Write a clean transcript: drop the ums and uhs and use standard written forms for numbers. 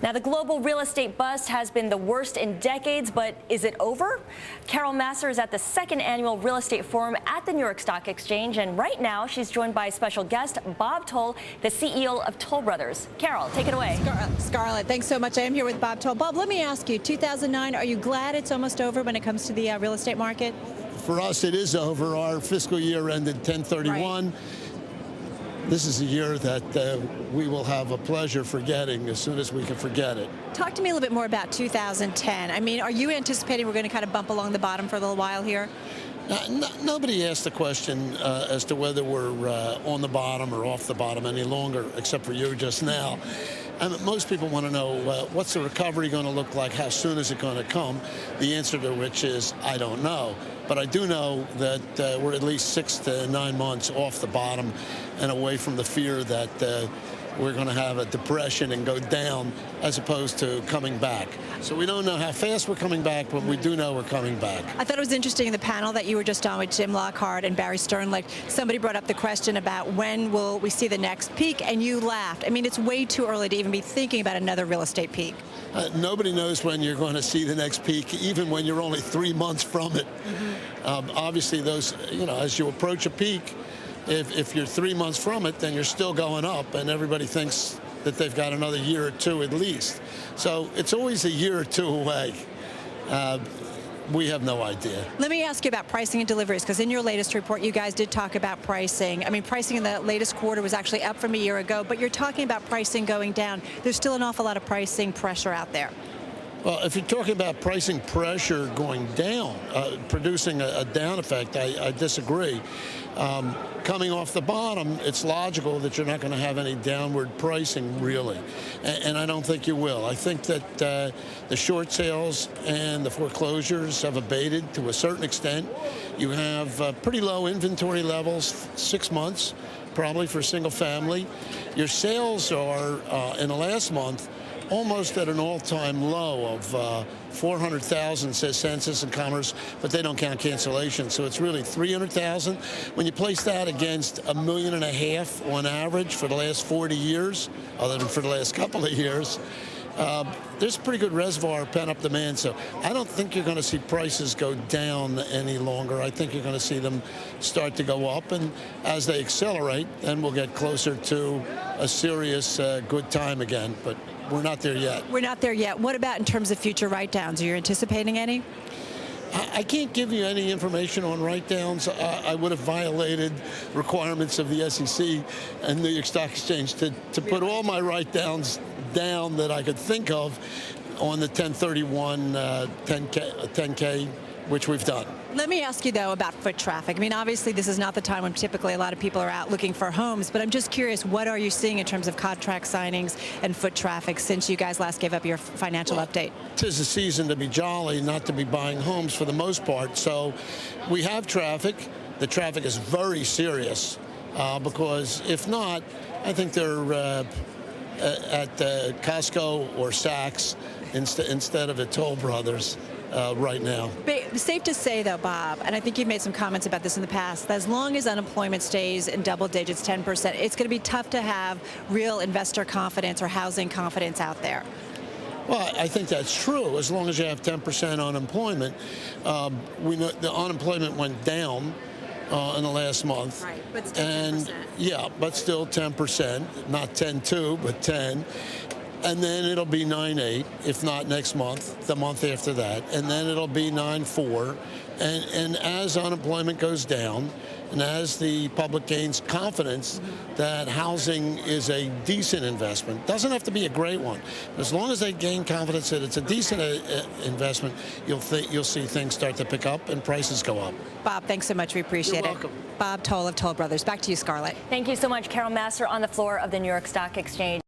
Now, the global real estate bust has been the worst in decades, but is it over? Carol Massar is at the second annual Real Estate Forum at the New York Stock Exchange, and right now she's joined by special guest Bob Toll, the CEO of Toll Brothers. Carol, take it away. Scarlett, thanks so much. I am here with Bob Toll. Bob, let me ask you, 2009, are you glad it's almost over when it comes to the real estate market? For us, it is over. Our fiscal year ended 10/31. Right. This is a year that we will have a pleasure forgetting as soon as we can forget it. Talk to me a little bit more about 2010. I mean, are you anticipating we're going to kind of bump along the bottom for a little while here? Nobody asked the question as to whether we're on the bottom or off the bottom any longer, except for you just now. Most people want to know what's the recovery going to look like, how soon is it going to come? The answer to which is, I don't know. But I do know that we're at least 6 to 9 months off the bottom and away from the fear that we're going to have a depression and go down as opposed to coming back. So we don't know how fast we're coming back, but we do know we're coming back. I thought it was interesting in the panel that you were just on with Jim Lockhart and Barry Sternlicht. Somebody brought up the question about when will we see the next peak, and you laughed. I mean, it's way too early to even be thinking about another real estate peak. Nobody knows when you're going to see the next peak, even when you're only 3 months from it. Obviously, those, as you approach a peak, if you're 3 months from it, then you're still going up, and everybody thinks that they've got another year or two at least. So it's always a year or two away. We have no idea. Let me ask you about pricing and deliveries, because in your latest report, you guys did talk about pricing. I mean, pricing in the latest quarter was actually up from a year ago, but you're talking about pricing going down. There's still an awful lot of pricing pressure out there. Well, if you're talking about pricing pressure going down, producing a down effect, I disagree. Coming off the bottom, it's logical that you're not going to have any downward pricing, really. And I don't think you will. I think that the short sales and the foreclosures have abated to a certain extent. You have pretty low inventory levels, 6 months, probably for single family. Your sales are, in the last month, almost at an all-time low of 400,000, says Census and Commerce, but they don't count cancellations, so it's really 300,000. When you place that against $1.5 million on average for the last 40 years, other than for the last couple of years, there's a pretty good reservoir of pent-up demand. So I don't think you're going to see prices go down any longer. I think you're going to see them start to go up, and as they accelerate, then we'll get closer to a serious good time again. But we're not there yet. We're not there yet. What about in terms of future write-downs? Are you anticipating any? I can't give you any information on write-downs. I would have violated requirements of the SEC and New York Stock Exchange to put all my write-downs down that I could think of on the 1031 10K, which we've done. Let me ask you, though, about foot traffic. I mean, obviously, this is not the time when typically a lot of people are out looking for homes, but I'm just curious, what are you seeing in terms of contract signings and foot traffic since you guys last gave up your financial update? 'Tis a season to be jolly, not to be buying homes for the most part. So we have traffic. The traffic is very serious because if not, I think they're at Costco or Saks instead of at Toll Brothers. Right now. Safe to say, though, Bob, and I think you've made some comments about this in the past, that as long as unemployment stays in double digits, 10%, it's going to be tough to have real investor confidence or housing confidence out there. Well, I think that's true. As long as you have 10% unemployment, we know the unemployment went down in the last month. Right, but still 10%. And yeah, but still 10%, not 10.2, but 10. And then it'll be 9.8, if not next month, the month after that. And then it'll be 9.4. And as unemployment goes down, and as the public gains confidence that housing is a decent investment, doesn't have to be a great one. As long as they gain confidence that it's a decent investment, you'll see things start to pick up and prices go up. Bob, thanks so much. We appreciate it. You're welcome. Bob Toll of Toll Brothers. Back to you, Scarlett. Thank you so much, Carol Massar, on the floor of the New York Stock Exchange.